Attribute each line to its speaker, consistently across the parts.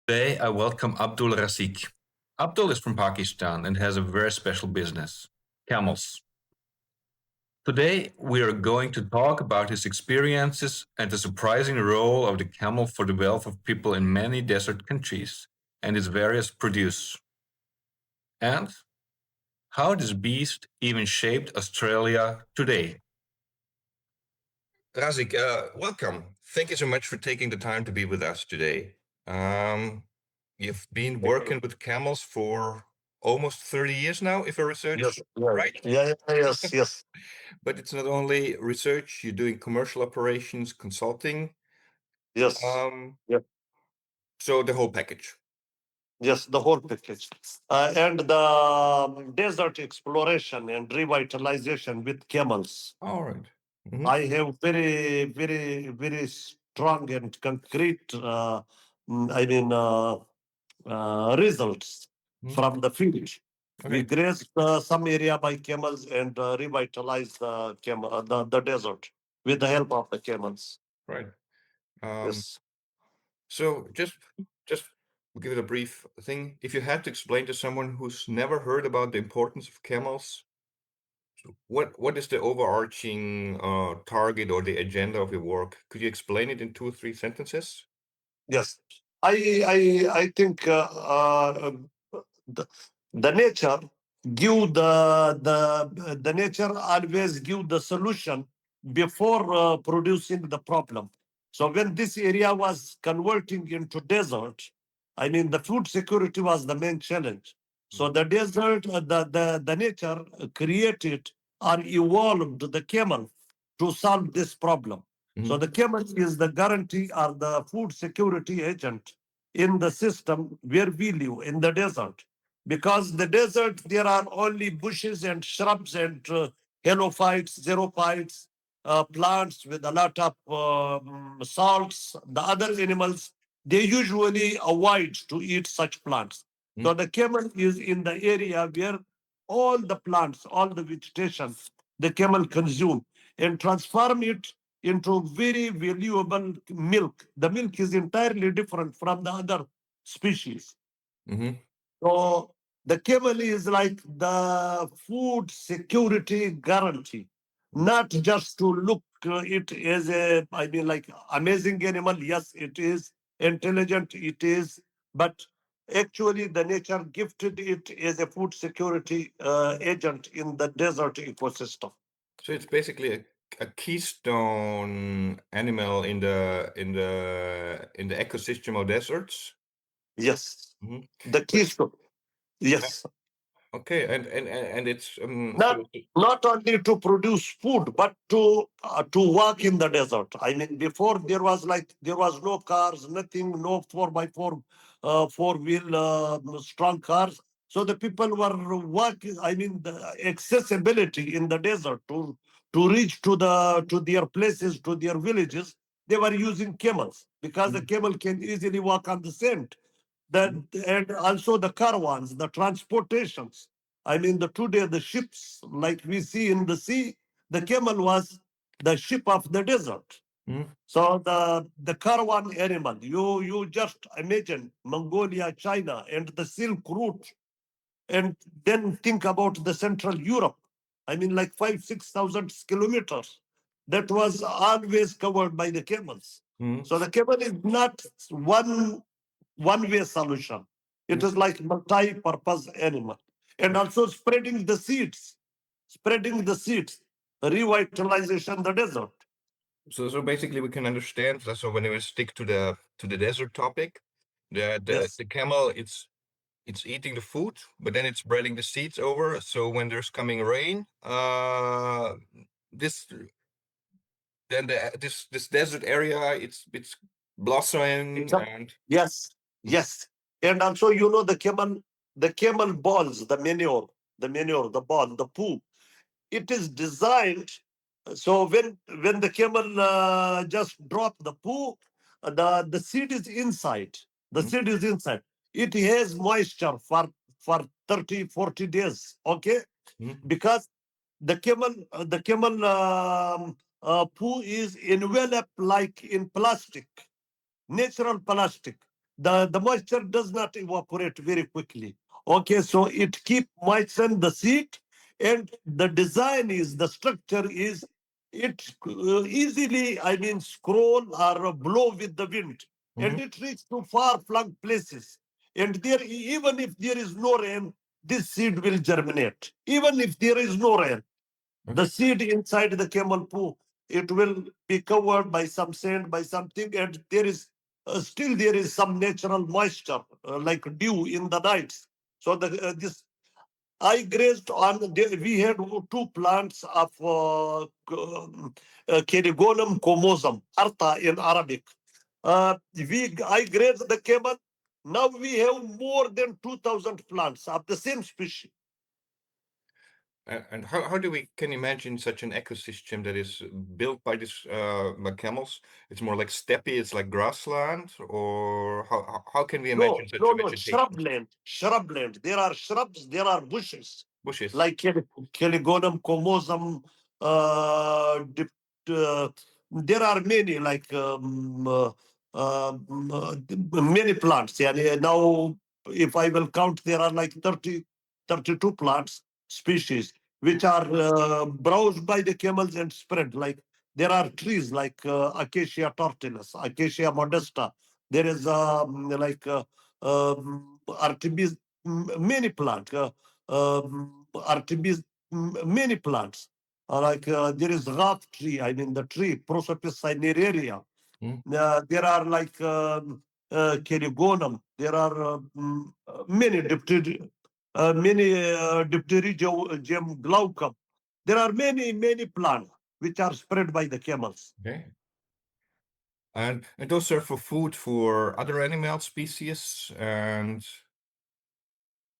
Speaker 1: Today, I welcome Abdul Raziq. Abdul is from Pakistan and has a very special business camels. Today, we are going to talk about his experiences and the surprising role of the camel for the wealth of people in many desert countries and its various produce, and how this beast even shaped Australia today. Razik, welcome. Thank you so much for taking the time to be with us today. You've been working with camels for almost 30 years now, if I research
Speaker 2: Yes, right.
Speaker 1: right.
Speaker 2: Yes.
Speaker 1: But it's not only research, you're doing commercial operations, consulting.
Speaker 2: Yes.
Speaker 1: Um,
Speaker 2: Yep.
Speaker 1: so the whole package.
Speaker 2: Yes, the whole package. And the desert exploration and revitalization with camels.
Speaker 1: All right. Mhm.
Speaker 2: I have very strong and concrete, I mean, results
Speaker 1: Mhm.
Speaker 2: from the field. We
Speaker 1: Okay.
Speaker 2: grazed some area by camels and revitalized the desert with the help of the camels.
Speaker 1: Right. Um,
Speaker 2: Yes.
Speaker 1: so just give it a brief thing. If you had to explain to someone who's never heard about the importance of camels, what is the overarching target or the agenda of your work? Could you explain it in two or three sentences?
Speaker 2: Yes, I think the, the nature give the nature always give the solution before producing the problem. So when this area was converting into desert, I mean the food security was the main challenge. So the desert, the nature created or evolved the camel to solve this problem. So
Speaker 1: Mhm.
Speaker 2: the camel is the guarantee or the food security agent in the system where we live in the desert. Because the desert, there are only bushes and shrubs and helophytes, xerophytes, plants with a lot of salts. The other animals, they usually avoid to eat such plants. So
Speaker 1: Mhm.
Speaker 2: the camel is in the area where all the plants, all the vegetation, the camel consume and transform it into very valuable milk. The milk is entirely different from the other species.
Speaker 1: Mhm.
Speaker 2: So the camel is like the food security guarantee, not just to look it as a, I mean, like amazing animal. Yes, it is intelligent. It is, but actually, the nature gifted it as a food security agent in the desert ecosystem.
Speaker 1: So it's basically a keystone animal in the ecosystem of deserts.
Speaker 2: Yes,
Speaker 1: Mhm.
Speaker 2: the
Speaker 1: But
Speaker 2: keystone.
Speaker 1: uh,
Speaker 2: Yes,
Speaker 1: okay, and it's
Speaker 2: not not only to produce food but to walk in the desert. I mean, before there was no cars, nothing, no 4x4 4 wheel strong cars, so the people were walking. I mean, the accessibility in the desert to reach to their places, to their villages, they were using camels because the
Speaker 1: Mhm.
Speaker 2: camel can easily walk on the sand. That,
Speaker 1: Mhm.
Speaker 2: and also the caravans, the transportations. I mean, the today the ships like we see in the sea, the camel was the ship of the desert.
Speaker 1: Mhm.
Speaker 2: So the caravan animal, you just imagine Mongolia, China, and the Silk Route, and then think about the Central Europe. I mean, like 5,000 to 6,000 kilometers. That was always covered by the camels.
Speaker 1: Mhm.
Speaker 2: So the camel is not one way solution. It
Speaker 1: Mhm.
Speaker 2: is like multi-purpose animal. And also spreading the seeds, revitalization the desert.
Speaker 1: So basically we can understand that. So when we stick to the desert topic,
Speaker 2: Yes,
Speaker 1: the camel it's eating the food, but then it's spreading the seeds over. So when there's coming rain, this then this desert area it's blossoming and
Speaker 2: yes, yes. And also, the camel balls, the ball, the poo. It is designed so when the camel just drop the poo, the seed is inside. The
Speaker 1: Mhm.
Speaker 2: seed is inside. It has moisture for 30 40 days. Okay,
Speaker 1: Mhm.
Speaker 2: because the camel poo is enveloped like in plastic, natural plastic. the moisture does not evaporate very quickly. Okay, so it keep moisten the seed, and the design is the structure is it easily, I mean, scroll or blow with the wind,
Speaker 1: Mm-hmm.
Speaker 2: and it reach to far flung places. And there, even if there is no rain, this seed will germinate. Even if there is no rain, the
Speaker 1: Okay.
Speaker 2: seed inside the camel poo, it will be covered by some sand, by something, and there is still there is some natural moisture, like dew in the nights. So this I grazed on. We had two plants of Cerigonum comosum, Arta in Arabic. I grazed the camel. Now we have more than 2,000 plants of the same species.
Speaker 1: And how do we can imagine such an ecosystem that is built by this by camels? It's more like steppe, it's like grassland, or how can we imagine
Speaker 2: No,
Speaker 1: such
Speaker 2: no,
Speaker 1: a
Speaker 2: no,
Speaker 1: vegetation?
Speaker 2: shrubland, shrubland. There are shrubs, there are bushes,
Speaker 1: Bushes.
Speaker 2: like Caligonum, Comosum. Uh, there are many, like many plants. Yeah, now, if I will count, there are like 32 plants species, which are browsed by the camels and spread. Like there are trees like Acacia tortilis, Acacia modesta. There is Artemis, many plant, Artemis, many plants. There is Ghaf tree, I mean the tree, Prosopis cinerea.
Speaker 1: Mm.
Speaker 2: There are like Kerigonum. There are many Dipterygium glaucum. There are many plants which are spread by the camels.
Speaker 1: Okay. And those serve for food for other animal species and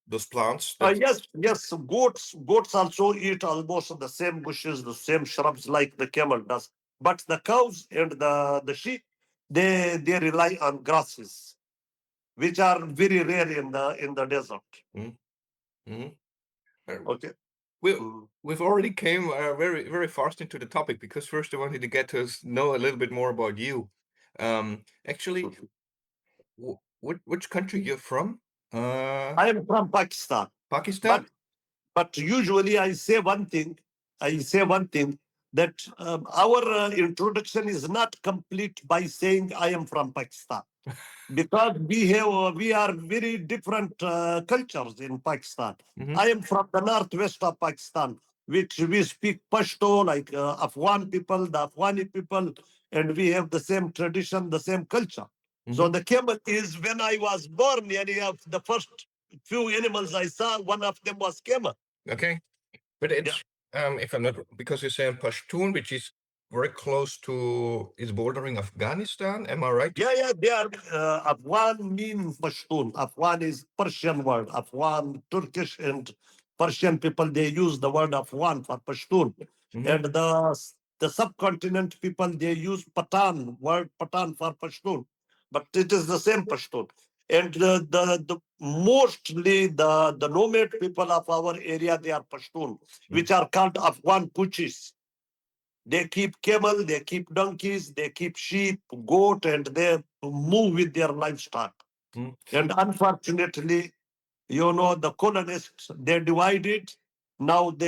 Speaker 1: those plants that.
Speaker 2: Yes. Goats also eat almost the same bushes, the same shrubs like the camel does. But the cows and the sheep, they rely on grasses, which are very rare in the desert.
Speaker 1: Mm, mhm. Uh,
Speaker 2: Okay.
Speaker 1: We
Speaker 2: Mm.
Speaker 1: we've already came very fast into the topic because first I wanted to get to know a little bit more about you. Actually, which country you're from?
Speaker 2: I am from Pakistan,
Speaker 1: Pakistan.
Speaker 2: but usually I say one thing that our introduction is not complete by saying I am from Pakistan, because we are very different cultures in Pakistan.
Speaker 1: Hmm.
Speaker 2: I am from the northwest of Pakistan, which we speak Pashto, like Afghan people, the Afghani people, and we have the same tradition, the same culture. So
Speaker 1: Hmm.
Speaker 2: the camel is, when I was born, yani, of the first few animals I saw, one of them was camel.
Speaker 1: Okay, but
Speaker 2: Yeah.
Speaker 1: it's if I'm not because you're saying Pashtun, which is very close to is bordering Afghanistan. Am I right to say?
Speaker 2: Yeah, they are Afghan means Pashtun. Afghan is Persian word. Afghan, Turkish, and Persian people, they use the word Afghan for Pashtun.
Speaker 1: Hmm.
Speaker 2: And the subcontinent people, they use Patan, word Patan for Pashtun. But it is the same Pashtun. And the mostly the nomad people of our area, they are Pashtun, which are called Afghan Kuchis. They keep camel, they keep donkeys, they keep sheep, goat, and they move with their livestock.
Speaker 1: Mm-hmm.
Speaker 2: And unfortunately, the colonists, they divided. Now put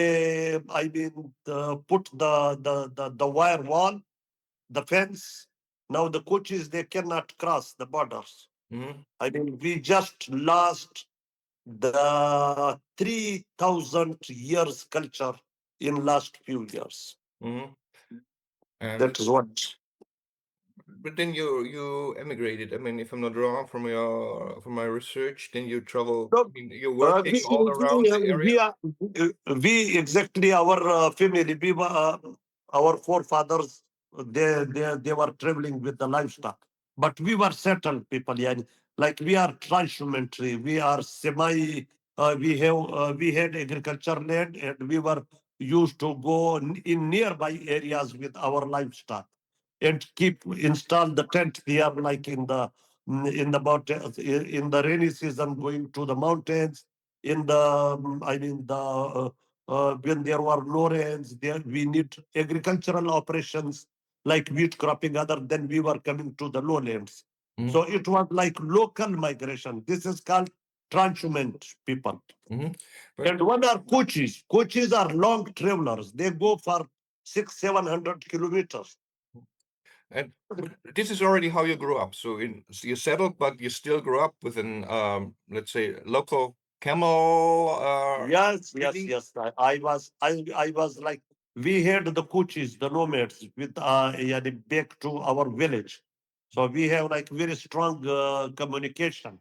Speaker 2: the wire wall, the fence. Now the coaches, they cannot cross the borders.
Speaker 1: Hmm.
Speaker 2: I mean, we just lost the 3,000 years culture in last few years.
Speaker 1: Hmm. And
Speaker 2: That is what.
Speaker 1: but then you emigrated. I mean, if I'm not wrong, from my research, then you travel. I
Speaker 2: No,
Speaker 1: mean, you're working
Speaker 2: we,
Speaker 1: all around the area.
Speaker 2: we exactly our family. Our forefathers. They were traveling with the livestock, but we were settled people. Yeah, like we are transhumanity. We are semi. We had agriculture land, and we were used to go in nearby areas with our livestock and keep install the tent there, like in the mountains, in the rainy season, going to the mountains. In the I mean the when there were no rains, there we need agricultural operations like wheat cropping. Other than we were coming to the lowlands. So it was like local migration. This is called transhumant people.
Speaker 3: Mm-hmm.
Speaker 2: And one are coaches. Coaches are long travelers. They go for 600-700 kilometers.
Speaker 3: And but this is already how you grew up. So you settled, but you still grew up with an let's say local camel
Speaker 2: Yes, yes,
Speaker 3: city.
Speaker 2: yes. I was like we had the coaches, the nomads with yani back to our village. So we have like very strong communication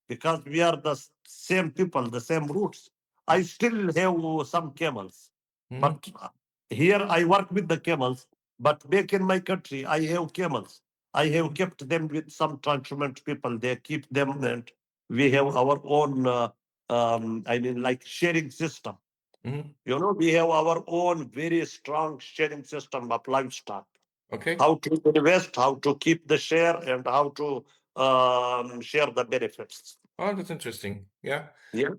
Speaker 2: because we are the same people, the same roots. I still have some camels,
Speaker 3: Mm-hmm.
Speaker 2: but here I work with the camels. But back in my country, I have camels. I have kept them with some transhumant people. They keep them, and we have our own. I mean, like sharing system.
Speaker 3: Mm-hmm.
Speaker 2: You know, we have our own very strong sharing system of livestock.
Speaker 3: Okay.
Speaker 2: How to invest, how to keep the share, and how to share the benefits.
Speaker 3: Oh, that's interesting. Yeah.
Speaker 2: Yeah.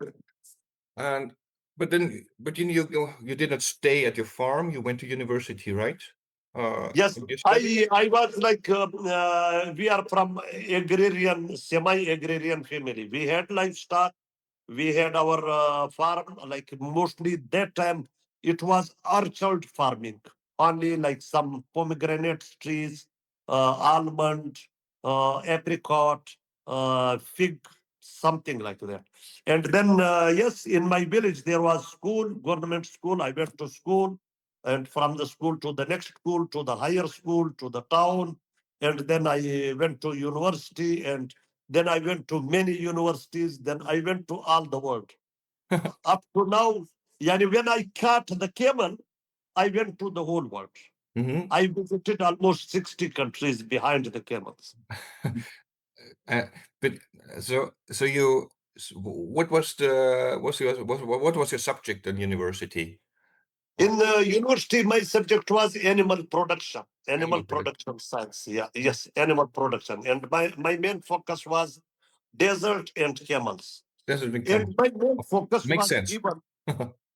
Speaker 3: And but you didn't stay at your farm. You went to university, right?
Speaker 2: Yes,
Speaker 3: And you studied.
Speaker 2: I was like we are from agrarian, semi-agrarian family. We had livestock. We had our farm. Like mostly that time, it was orchard farming. Only like some pomegranate trees, almond, apricot, fig, something like that. And then yes, in my village there was school, government school. I went to school, and from the school to the next school to the higher school to the town, and then I went to university, and then I went to many universities, then I went to all the world up to now. Yani when I caught the camel, I went to the whole world.
Speaker 3: Mm-hmm.
Speaker 2: I visited almost 60 countries behind the camels.
Speaker 3: Uh, but so you what was the what was your subject in university?
Speaker 2: In university, my subject was animal
Speaker 3: Animal product.
Speaker 2: production science. Yeah, yes, animal production. And my main focus was desert and camels.
Speaker 3: Doesn't
Speaker 2: And
Speaker 3: become
Speaker 2: my main focus
Speaker 3: makes
Speaker 2: was
Speaker 3: sense.
Speaker 2: even,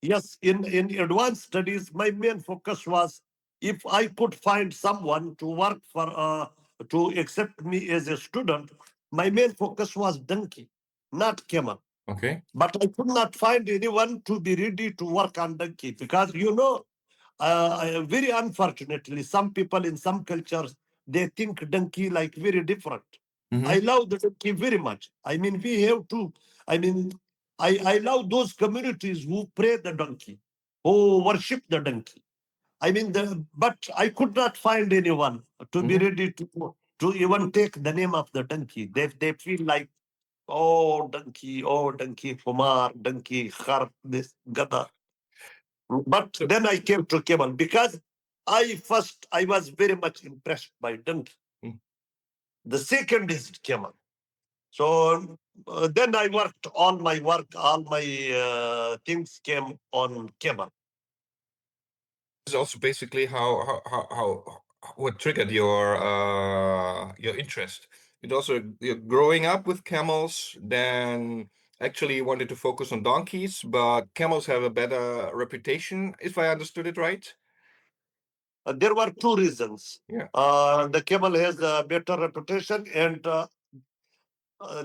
Speaker 2: yes, in advanced studies, my main focus was if I could find someone to work for, to accept me as a student, my main focus was donkey, not camel.
Speaker 3: Okay.
Speaker 2: But I could not find anyone to be ready to work on donkey because, you know, very unfortunately, some people in some cultures, they think donkey like very different. I
Speaker 3: Mm-hmm.
Speaker 2: love the donkey very much. I mean, we have to, I mean, I love those communities who pray the donkey, who worship the donkey. I mean, but I could not find anyone to be
Speaker 3: Mm-hmm.
Speaker 2: ready to even take the name of the donkey. They feel like, oh, donkey, Kumar, donkey, Khar, this, Gada. But
Speaker 3: So
Speaker 2: then I came to camel because I was very much impressed by donkey.
Speaker 3: mm,
Speaker 2: The second is camel. So then I worked all my things came on camel.
Speaker 3: this is also basically how what triggered your interest. It also you're growing up with camels, then actually you wanted to focus on donkeys, but camels have a better reputation, if I understood it right.
Speaker 2: There were two reasons.
Speaker 3: Yeah.
Speaker 2: The camel has a better reputation, and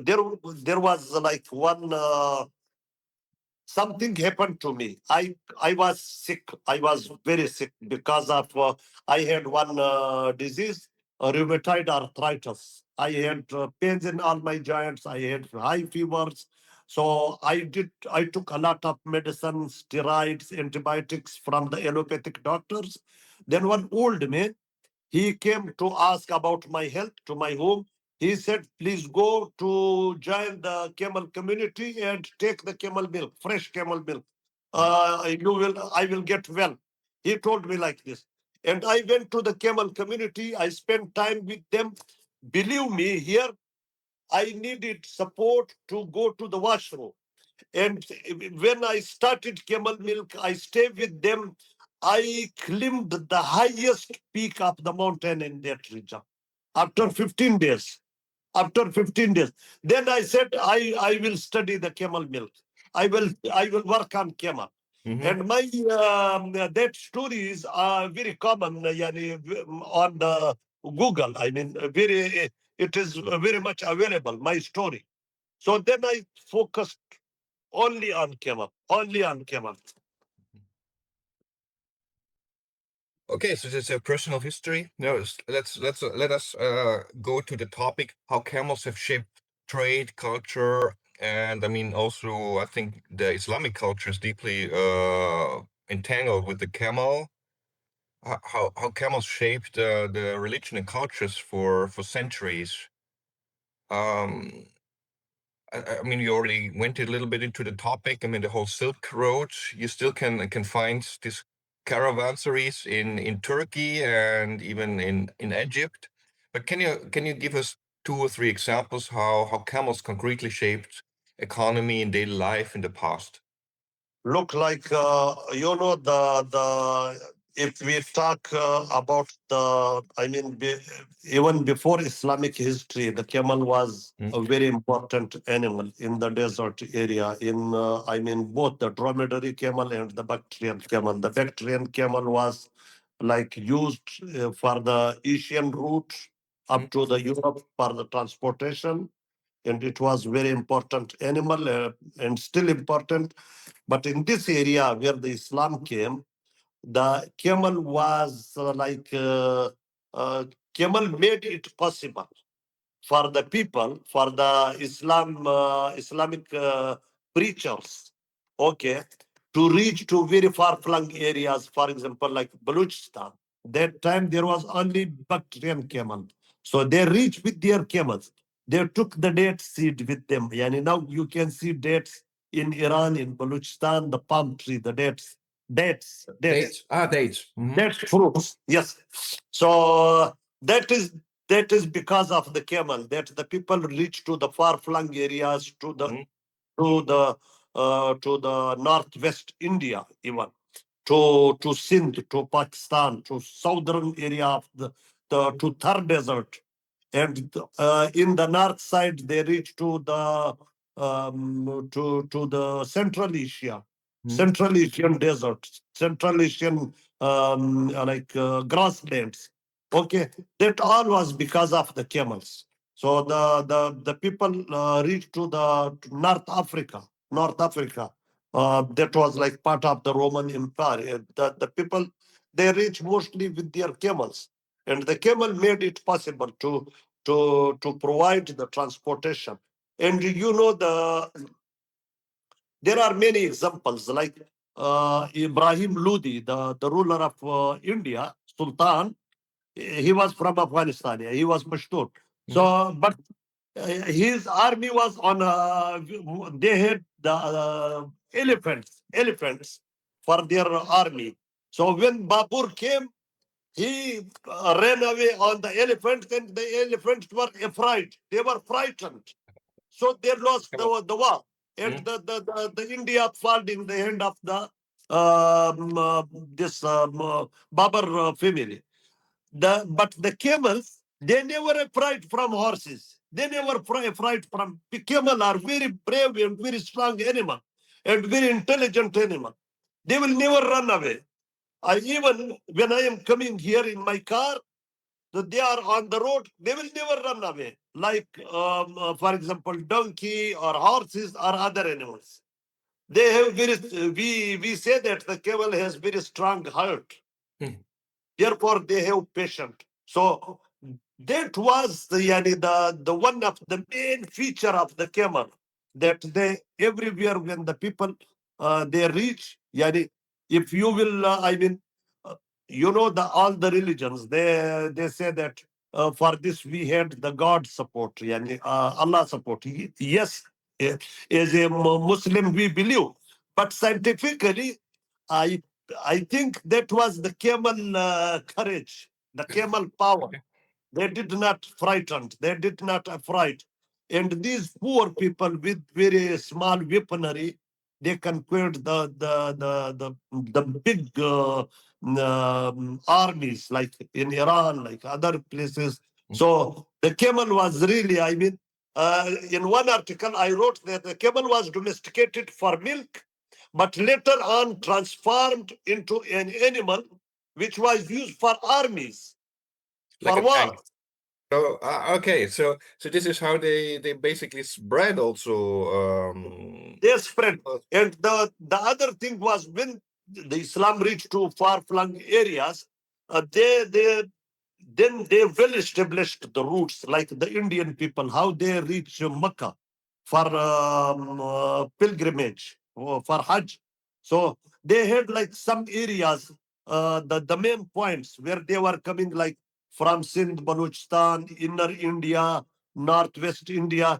Speaker 2: there was like one. Something happened to me. I was sick. I was very sick because of I had one disease, rheumatoid arthritis. I had pains in all my joints. I had high fevers. So I took a lot of medicine, steroids, antibiotics from the allopathic doctors. Then one old man, he came to ask about my health to my home. He said, please go to join the camel community and take the camel milk, fresh camel milk. I will get well. He told me like this. And I went to the camel community. I spent time with them. Believe me, here I needed support to go to the washroom. And when I started camel milk, I stayed with them. I climbed the highest peak of the mountain in that region. After 15 days, after 15 days, then I said, I will study the camel milk. I will work on camel.
Speaker 3: Mm-hmm.
Speaker 2: And my that story is very common yani, on the Google. I mean, very it is very much available, my story. So then I focused only on camel, only on camel.
Speaker 3: Okay, so it's a personal history. No, let us go to the topic how camels have shaped trade, culture, and I mean also I think the Islamic culture is deeply entangled with the camel. How camels shaped the religion and cultures for centuries. Um, I mean, you already went a little bit into the topic. I mean, the whole Silk Road. You still can find these caravanseries in Turkey and even in Egypt. But can you give us two or three examples how camels concretely shaped economy and daily life in the past?
Speaker 2: Look like the if we talk about even before Islamic history, the camel was a very important animal in the desert area. In both the dromedary camel and the Bactrian camel. The Bactrian camel was like used for the Asian route up to the Europe for the transportation, and it was very important animal and still important. But in this area where the Islam came, the camel was camel made it possible for the people, for the Islamic preachers, okay, to reach to very far-flung areas, for example, like Balochistan. That time there was only Bactrian camel. So they reached with their camels. They took the date seed with them. Yani now you can see dates in Iran, in Balochistan, the palm tree, the dates. Dates.
Speaker 3: Dates.
Speaker 2: Dates fruits. Yes. So that is because of the camel that the people reach to the far-flung areas, to the northwest India, even to Sindh, to Pakistan, to southern area of to Thar Desert, and in the north side they reach to the Central Asia, Central Asian deserts, Central Asian grasslands. Okay, that all was because of the camels. So the people reached to the North Africa, North Africa. That was like part of the Roman Empire. The people they reached mostly with their camels, and the camel made it possible to provide the transportation. And there are many examples like Ibrahim Lodi, the ruler of India, Sultan. He was from Afghanistan. He was Pashtun. So, but his army was on. They had the elephants for their army. So when Babur came, he ran away on the elephants, and the elephants were afraid. They were frightened. So they lost the war. And the India fell in the hand of the this Babar family. But the camels, they never afraid from horses. They never afraid from the camel are very brave and very strong animal and very intelligent animal. They will never run away. Even when I am coming here in my car, that they are on the road, they will never run away. Like, for example, donkey or horses or other animals. They have we say that the camel has very strong heart. Therefore, they have patience. So that was the one of the main feature of the camel, that they everywhere when the people they reach, if you will, uh, all the religions they say that for this we had the God support, Allah support. Yes, as a Muslim we believe, but scientifically, I I think that was the camel courage, the camel power. They did not frightened. They did not afraid. And these poor people with very small weaponry, they conquered the big armies like in Iran, like other places. So the camel was really, in one article I wrote that the camel was domesticated for milk, but later on transformed into an animal which was used for armies,
Speaker 3: Like
Speaker 2: for
Speaker 3: a tank.
Speaker 2: war.
Speaker 3: So okay, so this is how they basically spread also.
Speaker 2: They spread. And the other thing was when the Islam reached to far-flung areas, they then they well established the roots, like the Indian people, how they reach Mecca for pilgrimage or for Hajj. So they had like some areas, the main points where they were coming, like from Sindh, Balochistan, inner India, northwest India.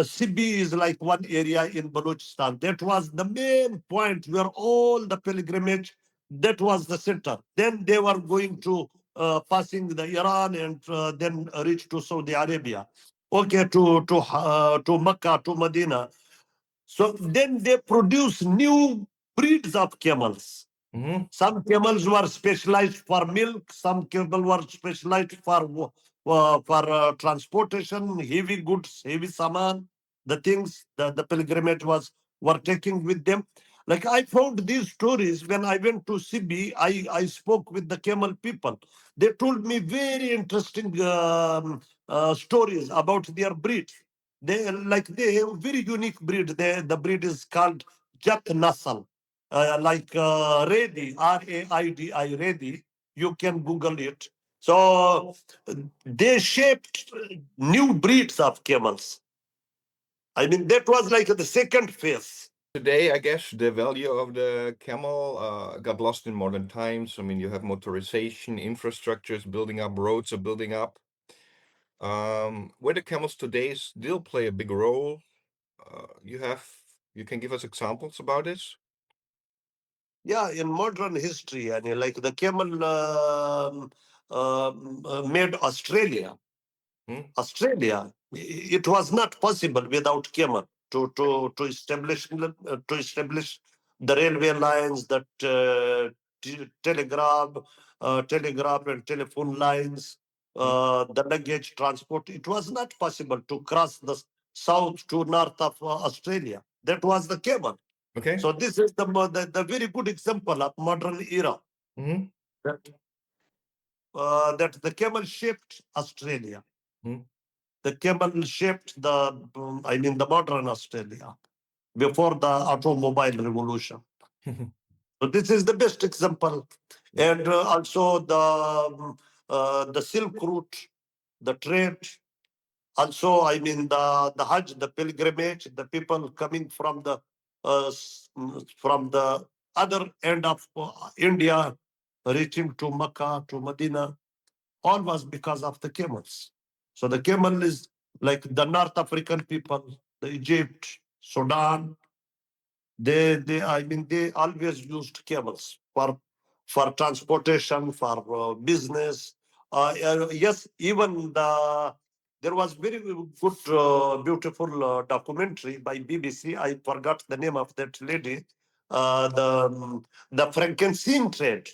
Speaker 2: Sibi is like one area in Balochistan. That was the main point where all the pilgrimage, that was the center. Then they were going to passing the Iran and then reach to Saudi Arabia. Okay, to Mecca, to Medina. So then they produce new breeds of camels.
Speaker 3: Mhm.
Speaker 2: Some camels were specialized for milk. Some camels were specialized for transportation, heavy goods, heavy saman. The things that the pilgrimage were taking with them. Like I found these stories when I went to Sibi. I spoke with the camel people. They told me very interesting stories about their breed. They have very unique breed. The breed is called Jat Nasal, like Redi, Raidi, Redi. You can Google it. So they shaped new breeds of camels. I mean, that was like the second phase.
Speaker 3: Today, I guess the value of the camel got lost in modern times. I mean, you have motorization, infrastructures building up, roads are building up. Where the camels today still play a big role. You can give us examples about this?
Speaker 2: Yeah, in modern history, and like the camel made Australia.
Speaker 3: Hmm?
Speaker 2: Australia, it was not possible without camel to establish the railway lines, that telegraph and telephone lines,
Speaker 3: Hmm.
Speaker 2: the luggage transport. It was not possible to cross the south to north of Australia. That was the camel.
Speaker 3: Okay.
Speaker 2: So this is the very good example of modern era,
Speaker 3: Hmm.
Speaker 2: that that the camel shaped Australia.
Speaker 3: Hmm.
Speaker 2: The camel shaped the modern Australia before the automobile revolution. So this is the best example.
Speaker 3: Yeah.
Speaker 2: And also the Silk Route, the trade. Also, the Hajj, the pilgrimage, the people coming from the other end of India, reaching to Mecca, to Medina, all was because of the camels. So the camel is like the North African people, the Egypt, Sudan. They always used camels for transportation, for business. Yes, even there was very good, beautiful documentary by BBC. I forgot the name of that lady. The frankincense trade.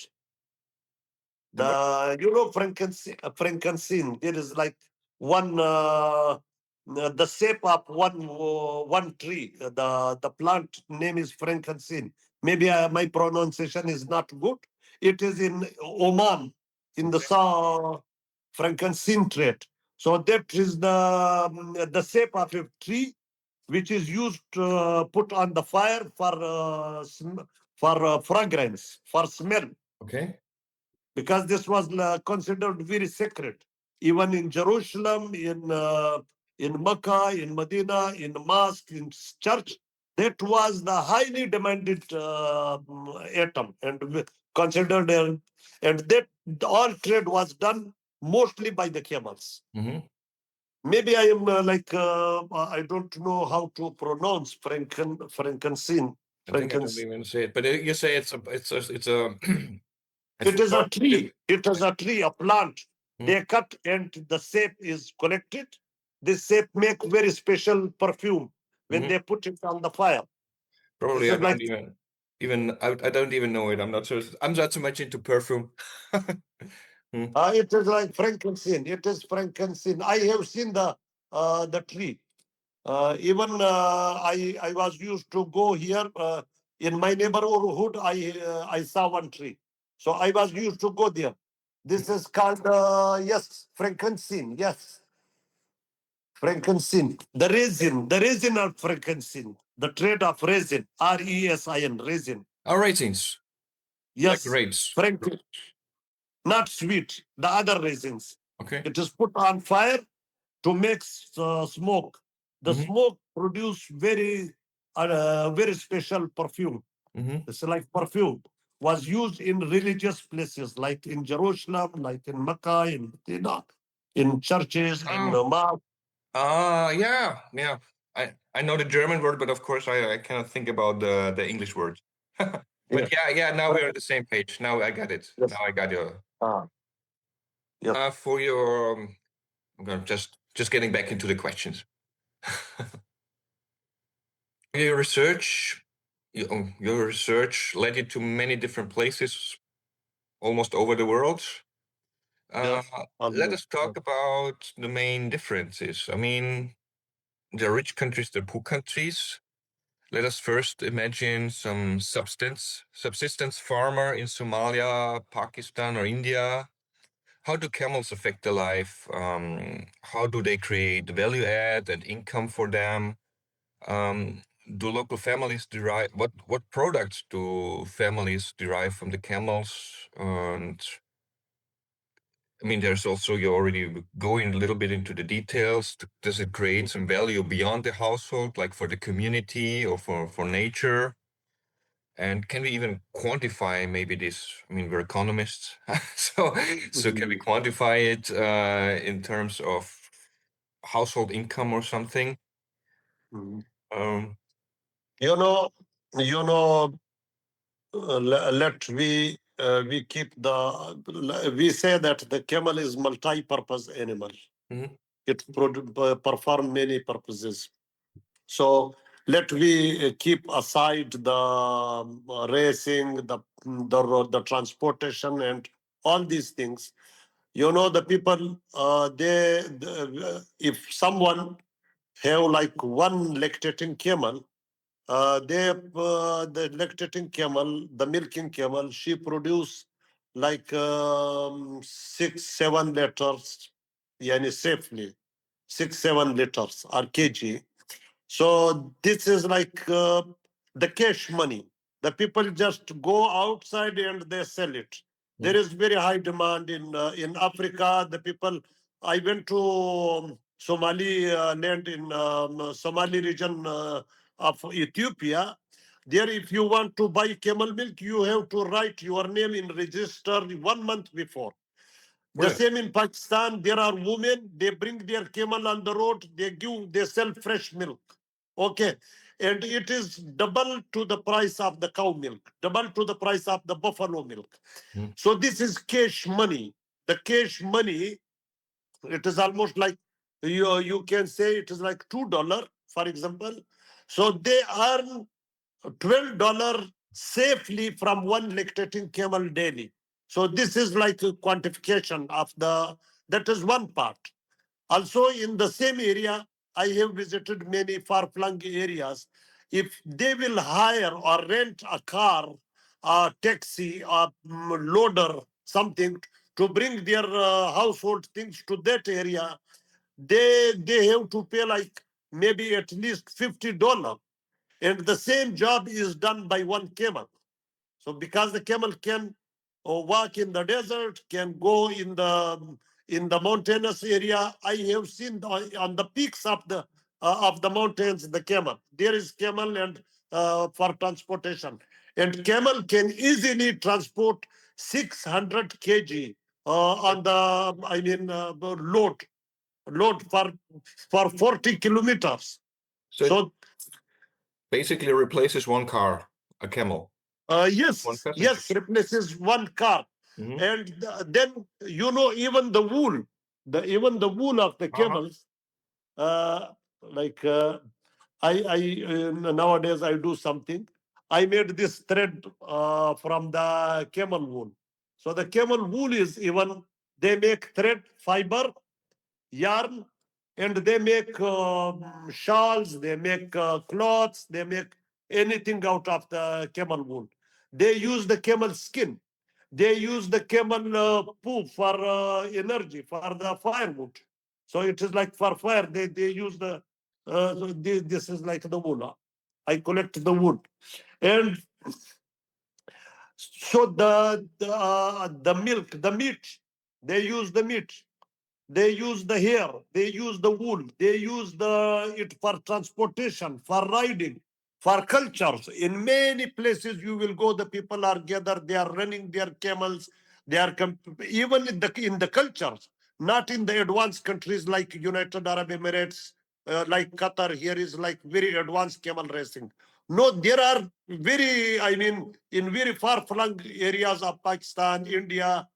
Speaker 3: The what?
Speaker 2: Frankincense. There is like one the shape of one tree. The plant name is frankincense. Maybe my pronunciation is not good. It is in Oman, in the
Speaker 3: Okay.
Speaker 2: south, frankincense tree. So that is the shape of a tree which is used put on the fire for fragrance, for smell,
Speaker 3: Okay.
Speaker 2: because this was considered very sacred. Even in Jerusalem, in Mecca, in Medina, in mosque, in church, that was the highly demanded item and considered, and that all trade was done mostly by the camels.
Speaker 3: Hmm.
Speaker 2: Maybe I am I don't know how to pronounce frankincense.
Speaker 3: I think I don't even say it, but you say it's a it's
Speaker 2: It is a
Speaker 3: fermented.
Speaker 2: tree. It is a tree, a plant.
Speaker 3: Hmm.
Speaker 2: They cut and the sap is collected. This sap make very special perfume when
Speaker 3: Hmm.
Speaker 2: they put it on the fire. This
Speaker 3: Probably I
Speaker 2: is like
Speaker 3: don't even I don't even know it. I'm not so much into perfume. Hmm.
Speaker 2: it is like frankincense. It is frankincense. I have seen the tree. Even I was used to go here in my neighborhood. I saw one tree, so I was used to go there. This is called, yes, frankincense. Yes, frankincense. The resin of frankincense. The trade of resin. resin, resin.
Speaker 3: Raisins, like
Speaker 2: Yes,
Speaker 3: grapes.
Speaker 2: frankin. Not sweet. The other resins.
Speaker 3: Okay.
Speaker 2: It is put on fire to make smoke. The
Speaker 3: Mhm.
Speaker 2: smoke produce very special perfume.
Speaker 3: Mhm.
Speaker 2: It's like perfume was used in religious places like in Jerusalem, like in Mecca, in Medina, in churches, in
Speaker 3: Oh.
Speaker 2: mosques.
Speaker 3: Yeah, yeah. I know the German word, but of course I cannot think about the English word.
Speaker 2: Yeah.
Speaker 3: But yeah. Now we're on the same page. Now I got it.
Speaker 2: Yes.
Speaker 3: Now I got your.
Speaker 2: Yep.
Speaker 3: For your, I'm gonna just getting back into the questions. Your research, your research led you to many different places, almost over the world.
Speaker 2: Yes.
Speaker 3: Let us talk about the main differences. I mean, the rich countries, the poor countries. Let us first imagine some subsistence farmer in Somalia, Pakistan, or India. How do camels affect their life? How do they create value add and income for them? Do local families derive what products do families derive from the camels? And I mean, there's also you already going a little bit into the details. Does it create some value beyond the household, like for the community or for nature? And can we even quantify maybe this? I mean, we're economists, so can we quantify it in terms of household income or something?
Speaker 2: Mhm.
Speaker 3: Um,
Speaker 2: You know, you know. Let we keep we say that the camel is multi-purpose animal.
Speaker 3: mhm.
Speaker 2: It perform many purposes. So let we keep aside the racing, the transportation, and all these things. You know, the people if someone have like one lactating camel, the lactating camel, the milking camel, she produce like 6-7 liters, yani safely 6-7 liters or kg. So this is like the cash money. The people just go outside and they sell it. There is very high demand in Africa. The people. I went to Somali land in Somali region of Ethiopia. There, if you want to buy camel milk, you have to write your name in register 1 month before. The
Speaker 3: Really?
Speaker 2: same in Pakistan, there are women, they bring their camel on the road, they sell fresh milk. Okay. And it is double to the price of the cow milk, double to the price of the buffalo milk.
Speaker 3: Mhm.
Speaker 2: So this is cash money. The cash money, it is almost like you can say it is like $2, for example. So they earn $12 safely from one lactating camel daily. So this is like a quantification of that is one part. Also in the same area, I have visited many far-flung areas. If they will hire or rent a car, a taxi, a loader, something to bring their household things to that area, they have to pay like maybe at least $50, and the same job is done by one camel. So because the camel can walk in the desert, can go in the mountainous area, I have seen on the peaks of the mountains the camel. There is camel and for transportation, and camel can easily transport 600 kg on the load for 40 kilometers.
Speaker 3: So it
Speaker 2: So
Speaker 3: basically replaces one car, a camel, one
Speaker 2: yes,
Speaker 3: passenger.
Speaker 2: yes, replaces one car.
Speaker 3: Mhm.
Speaker 2: And then even the wool of the
Speaker 3: Uh-huh.
Speaker 2: camels, like I nowadays I do something. I made this thread from the camel wool. So the camel wool is even they make thread, fiber, yarn, and they make shawls, they make cloths, they make anything out of the camel wool. They use the camel skin. they use the camel poo for energy, for the firewood. So it is like for fire, they use this is like the wool. I collect the wood. And so the milk, the meat, they use the meat. They use the hair, they use the wool, they use it for transportation, for riding, for cultures. In many places you will go, the people are gathered, they are running their camels, they are even in the cultures, not in the advanced countries like United Arab Emirates, like Qatar. Here is like very advanced camel racing. No, there are in very far-flung areas of Pakistan, India,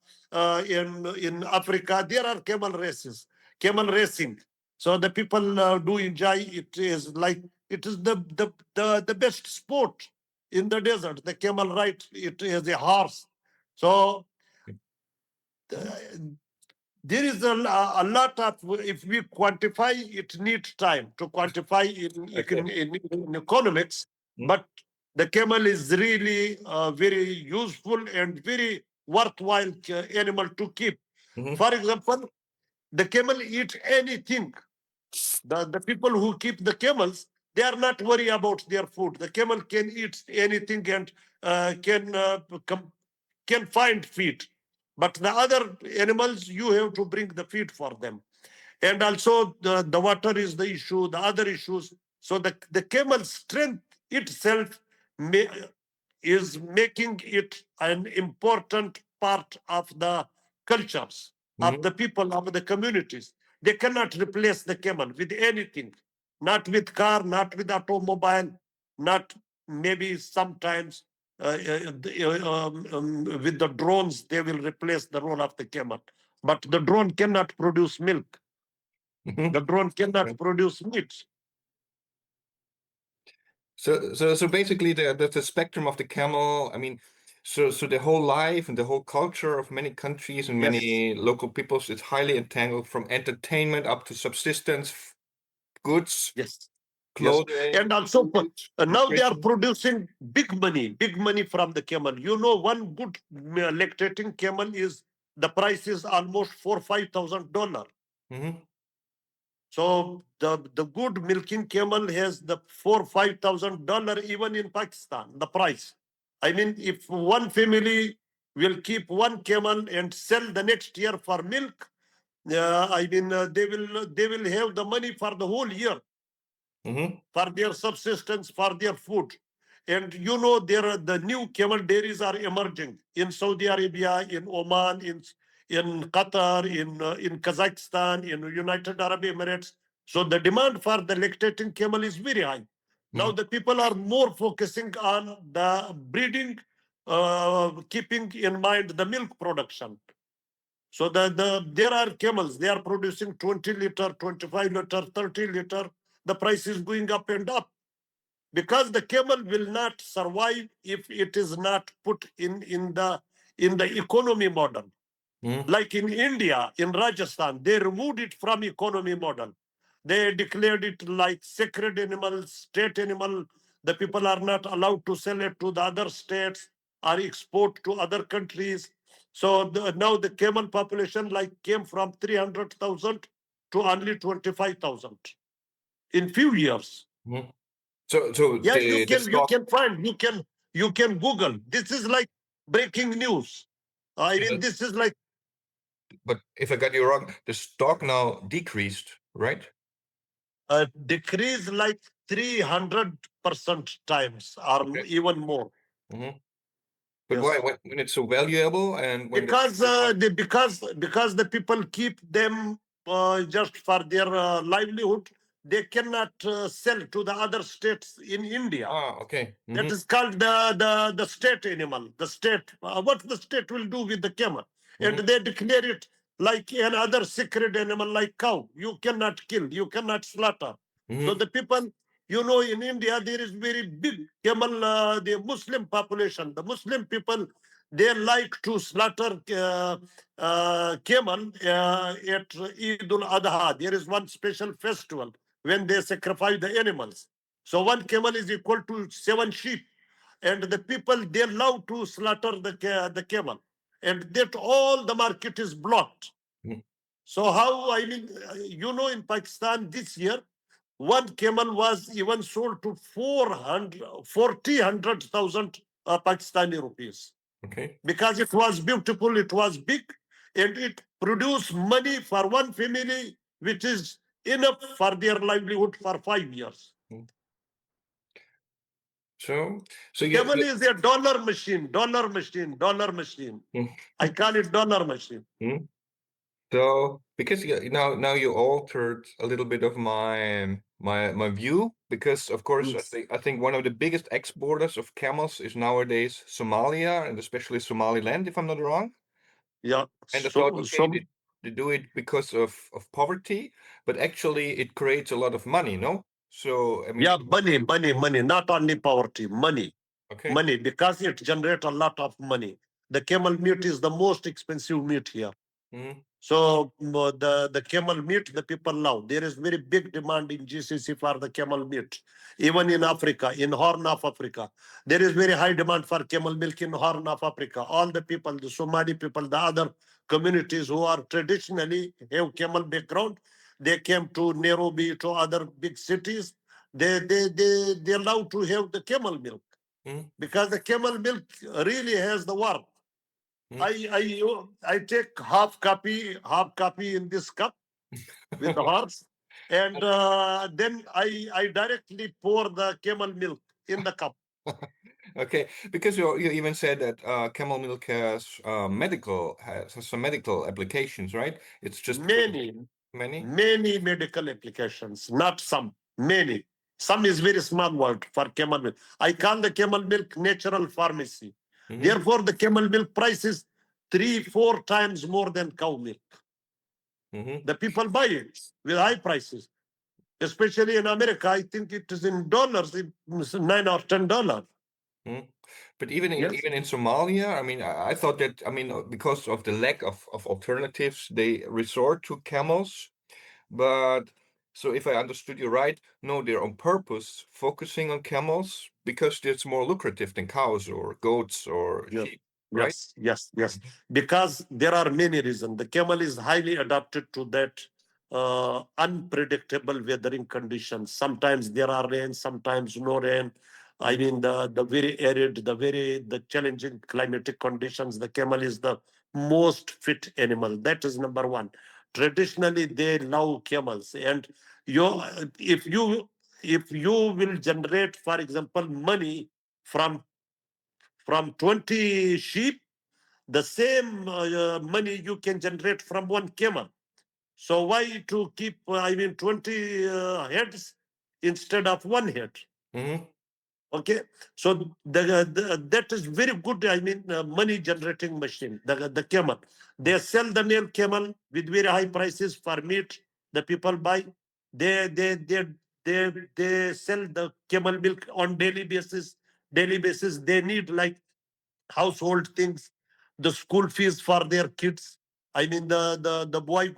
Speaker 2: in Africa, there are camel racing. So the people do enjoy it. Is like it is the best sport in the desert. The camel ride, it is a horse. So uh, there is a lot of, if we quantify, it needs time to quantify in economics. But the camel is really very useful and very worthwhile animal to keep. For example, the camel eat anything. The people who keep the camels, they are not worried about their food. The camel can eat anything and can find feed. But the other animals, you have to bring the feed for them. And also the water is the issue, the other issues. So the camel's strength itself is making it an important part of the cultures of the people, of the communities. They cannot replace the camel with anything, not with car, not with automobile, not maybe sometimes with the drones, they will replace the role of the camel. But the drone cannot produce milk. The drone cannot produce meat.
Speaker 3: So basically the spectrum of the camel, I mean, so the whole life and the whole culture of many countries and many local peoples is highly entangled, from entertainment up to subsistence, goods,
Speaker 2: Yes.
Speaker 3: clothing.
Speaker 2: And also now they are producing big money from the camel. You know, one good lactating camel is, the price is almost $4,000-5,000. So the good milking camel has the $4,000-5,000 even in Pakistan, the price. I mean, if one family will keep one camel and sell the next year for milk, they will have the money for the whole year, for their subsistence, for their food. And you know, there are the new camel dairies are emerging in Saudi Arabia, in Oman, in Qatar, in Kazakhstan, in United Arab Emirates. So the demand for the lactating camel is very high. Now the people are more focusing on the breeding, keeping in mind the milk production. So there are camels, they are producing 20 liter, 25 liter, 30 liter. The price is going up and up, because the camel will not survive if it is not put in the economy model. Like in India, in Rajasthan, they removed it from economy model. They declared it like sacred animal, state animal. The people are not allowed to sell it to the other states or export to other countries. So now the camel population like came from 300,000 to only 25,000 in few years.
Speaker 3: So
Speaker 2: Yeah,
Speaker 3: the stock,
Speaker 2: you can find, you can Google. This is like breaking news. I mean, this is like
Speaker 3: but if I got you wrong, the stock now decreased, right?
Speaker 2: a decrease like 300% times or even more.
Speaker 3: But
Speaker 2: Yes.
Speaker 3: why when it's so valuable and when
Speaker 2: Because because the people keep them just for their livelihood, they cannot sell to the other states in India.
Speaker 3: Okay.
Speaker 2: That is called the state animal. The state, what the state will do with the camel, and they declare it like another sacred animal, like cow. You cannot kill, you cannot slaughter. So the people, you know, in India there is very big camel, the Muslim population. The Muslim people, they like to slaughter camel at Eid al-Adha. There is one special festival when they sacrifice the animals. So one camel is equal to 7 sheep. And the people, they love to slaughter the camel. and that all the market is blocked.
Speaker 3: Mm.
Speaker 2: So how, I mean, in Pakistan this year, one camel was even sold to 400,000 Pakistani rupees,
Speaker 3: Okay.
Speaker 2: because it was beautiful, it was big, and it produced money for one family, which is enough for their livelihood for 5 years.
Speaker 3: Mm. So
Speaker 2: Camel is a dollar machine, dollar machine, dollar machine.
Speaker 3: Mm.
Speaker 2: I call it dollar machine.
Speaker 3: Mm. So because now you altered a little bit of my view, because of course
Speaker 2: Yes.
Speaker 3: I think one of the biggest exporters of camels is nowadays Somalia, and especially Somaliland, if I'm not wrong.
Speaker 2: Yeah.
Speaker 3: And I thought,
Speaker 2: So,
Speaker 3: okay, they do it because of poverty, but actually it creates a lot of money, no? So I mean,
Speaker 2: yeah, money, not only poverty, money.
Speaker 3: okay.
Speaker 2: Money, because it generates a lot of money. The camel meat is the most expensive meat here.
Speaker 3: Mm.
Speaker 2: So the camel meat, the people love. There is very big demand in GCC for the camel meat. Even in Africa, in Horn of Africa, there is very high demand for camel milk in Horn of Africa. All the people, the Somali people, the other communities who are traditionally have camel background, they came to Nairobi, to other big cities. They love to have the camel milk,
Speaker 3: Mm.
Speaker 2: because the camel milk really has the warmth.
Speaker 3: Mm.
Speaker 2: I take half copy in this cup with the horse, and then I directly pour the camel milk in the cup.
Speaker 3: Okay, because you even said that camel milk has some medical applications, right? It's just
Speaker 2: Many,
Speaker 3: many.
Speaker 2: many medical applications, not some, many. Some is very small word for camel milk. I call the camel milk natural pharmacy.
Speaker 3: Mm-hmm.
Speaker 2: Therefore, the camel milk price is 3-4 times more than cow milk.
Speaker 3: Mm-hmm.
Speaker 2: The people buy it with high prices. Especially in America, I think it is in dollars, it's $9 or $10.
Speaker 3: Mm. But even
Speaker 2: Yes.
Speaker 3: even in Somalia, I mean, I thought that, I mean, because of the lack of alternatives, they resort to camels. But so if I understood you right, no, they're on purpose focusing on camels because it's more lucrative than cows or goats or
Speaker 2: Yes.
Speaker 3: sheep, right?
Speaker 2: Yes. Because there are many reasons. The camel is highly adapted to that unpredictable weathering conditions. Sometimes there are rain, sometimes no rain. I mean the very arid, the challenging climatic conditions. The camel is the most fit animal. That is number one. Traditionally, they love camels, and you if you will generate, for example, money from 20 sheep, the same money you can generate from one camel. So why to keep, 20 heads instead of one head?
Speaker 3: Mm-hmm.
Speaker 2: Okay, so that is very good. Money generating machine. The camel, they sell the male camel with very high prices for meat. The people buy. They they they they sell the camel milk on daily basis. Daily basis, they need like household things, the school fees for their kids. The boy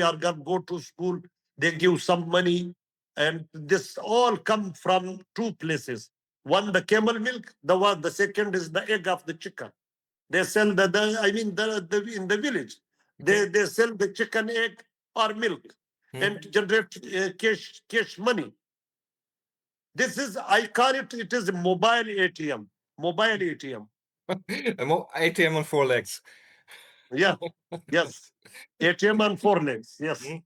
Speaker 2: or girl go to school, they give some money, and this all come from two places. One, the camel milk. The second is the egg of the chicken. They sell the in the village.
Speaker 3: Okay.
Speaker 2: They sell the chicken egg or milk and generate cash money. This is, I call it. It is a mobile ATM. Mobile ATM.
Speaker 3: ATM on four legs.
Speaker 2: Yeah. Yes. ATM on four legs. Yes.
Speaker 3: Mhm.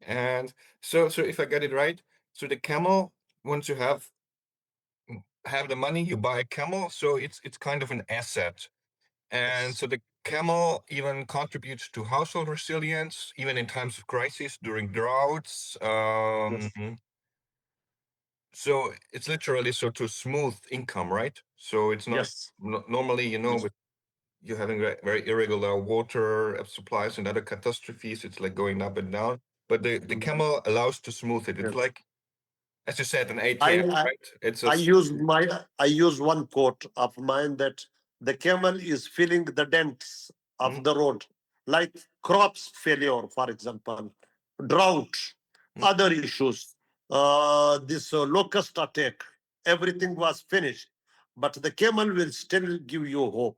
Speaker 3: And so if I get it right, so the camel, once you have the money, you buy a camel, so it's kind of an asset. And
Speaker 2: Yes.
Speaker 3: so the camel even contributes to household resilience, even in times of crisis, during droughts.
Speaker 2: Yes.
Speaker 3: So it's literally so to smooth income, right? So it's not
Speaker 2: Yes.
Speaker 3: normally,
Speaker 2: Yes.
Speaker 3: with you having very irregular water supplies and other catastrophes, it's like going up and down. But the camel allows to smooth it. It's
Speaker 2: Yes.
Speaker 3: like, as you said, an
Speaker 2: I,
Speaker 3: ATM,
Speaker 2: I
Speaker 3: right? It's
Speaker 2: I use one quote of mine that the camel is filling the dents of
Speaker 3: Mm,
Speaker 2: the road, like crops failure, for example, drought,
Speaker 3: mm,
Speaker 2: other issues, this locust attack. Everything was finished, but the camel will still give you hope.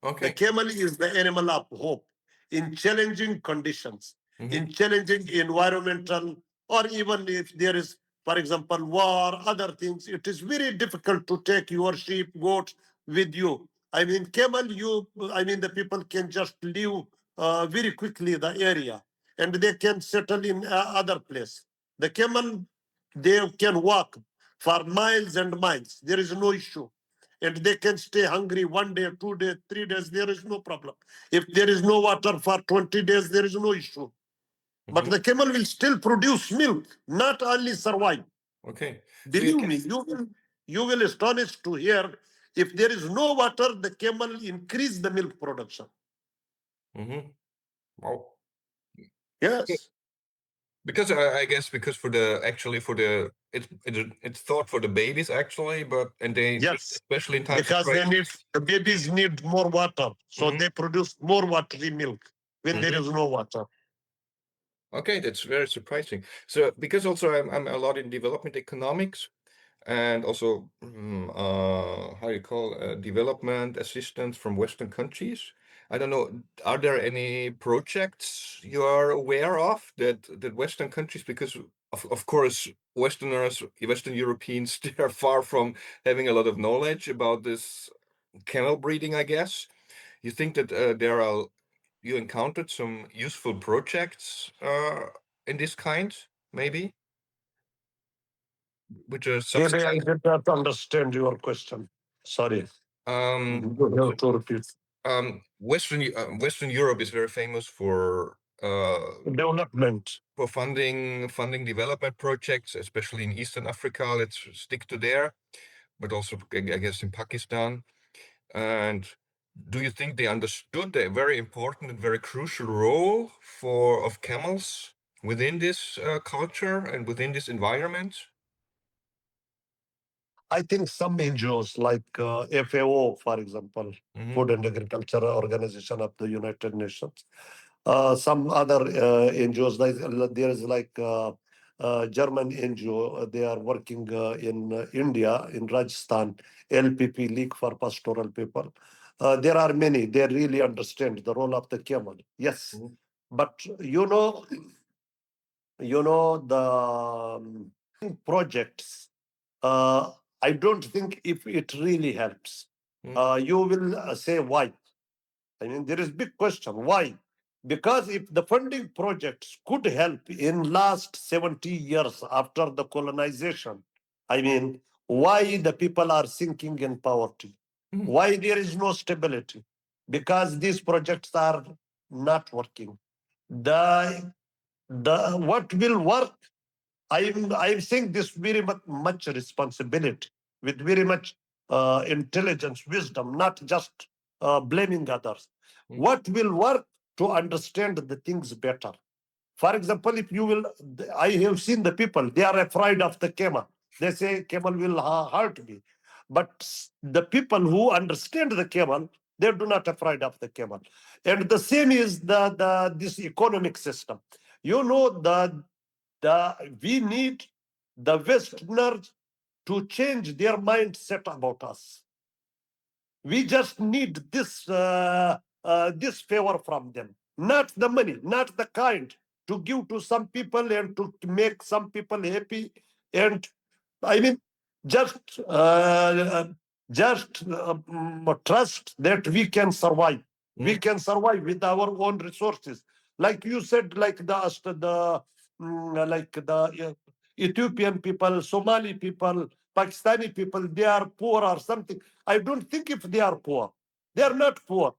Speaker 2: The
Speaker 3: Okay.
Speaker 2: camel is the animal of hope in challenging conditions, in
Speaker 3: Mhm.
Speaker 2: challenging environmental, or even if there is, for example, war, other things, it is very difficult to take your sheep, goats with you. I mean, camel, the people can just leave very quickly the area and they can settle in other place. The camel, they can walk for miles and miles. There is no issue and they can stay hungry 1 day, 2 days, 3 days. There is no problem. If there is no water for 20 days, there is no issue. But
Speaker 3: Mhm.
Speaker 2: the camel will still produce milk, not only survive.
Speaker 3: Okay. So you
Speaker 2: Believe
Speaker 3: can.
Speaker 2: me, you will astonish to hear if there is no water, the camel increase the milk production.
Speaker 3: Mhm. Wow.
Speaker 2: Yes.
Speaker 3: Because I guess because for the actually for the it's thought for the babies actually, but and they
Speaker 2: Yes.
Speaker 3: especially in times of
Speaker 2: Because
Speaker 3: crisis.
Speaker 2: the babies need more water. So
Speaker 3: Mhm.
Speaker 2: they produce more watery milk when there
Speaker 3: Mhm.
Speaker 2: is no water.
Speaker 3: Okay, that's very surprising. So because also I'm a lot in development economics and also how you call development assistance from Western countries. I don't know, are there any projects you are aware of that Western countries, because of course Westerners, Western Europeans, they are far from having a lot of knowledge about this camel breeding, I guess. You think that you encountered some useful projects in this kind, maybe, which are
Speaker 2: Maybe I
Speaker 3: subsidized?
Speaker 2: did not understand your question. Sorry.
Speaker 3: Um,
Speaker 2: You have to repeat.
Speaker 3: Western Europe is very famous
Speaker 2: Development.
Speaker 3: for funding development projects, especially in Eastern Africa. Let's stick to there, but also I guess in Pakistan. And do you think they understood the very important and very crucial role of camels within this culture and within this environment?
Speaker 2: I think some NGOs like FAO, for example,
Speaker 3: Hmm.
Speaker 2: Food and Agriculture Organization of the United Nations, some other NGOs, like, there is like German NGO, they are working in India, in Rajasthan, LPP, League for Pastoral People. There are many, they really understand the role of the camel. Yes.
Speaker 3: Hmm.
Speaker 2: But the projects, I don't think if it really helps. You will say why. I mean, there is big question. Why? Because if the funding projects could help in last 70 years after the colonization, I mean, why the people are sinking in poverty?
Speaker 3: Hmm.
Speaker 2: Why there is no stability? Because these projects are not working. The what will work, I'm saying this very much responsibility, with very much intelligence, wisdom, not just blaming others.
Speaker 3: Hmm.
Speaker 2: What will work to understand the things better? For example, if you will, I have seen the people, they are afraid of the camel. They say camel will hurt me. But the people who understand the camel, they do not afraid of the camel. And the same is the this economic system. You know, we need the Westerners to change their mindset about us. We just need this favor from them, not the money, not the kind, to give to some people and to make some people happy. And I mean, just trust that we can survive. We
Speaker 3: Hmm.
Speaker 2: can survive with our own resources. Like you said, like the Ethiopian people, Somali people, Pakistani people, they are poor or something. I don't think if they are poor. They are not poor.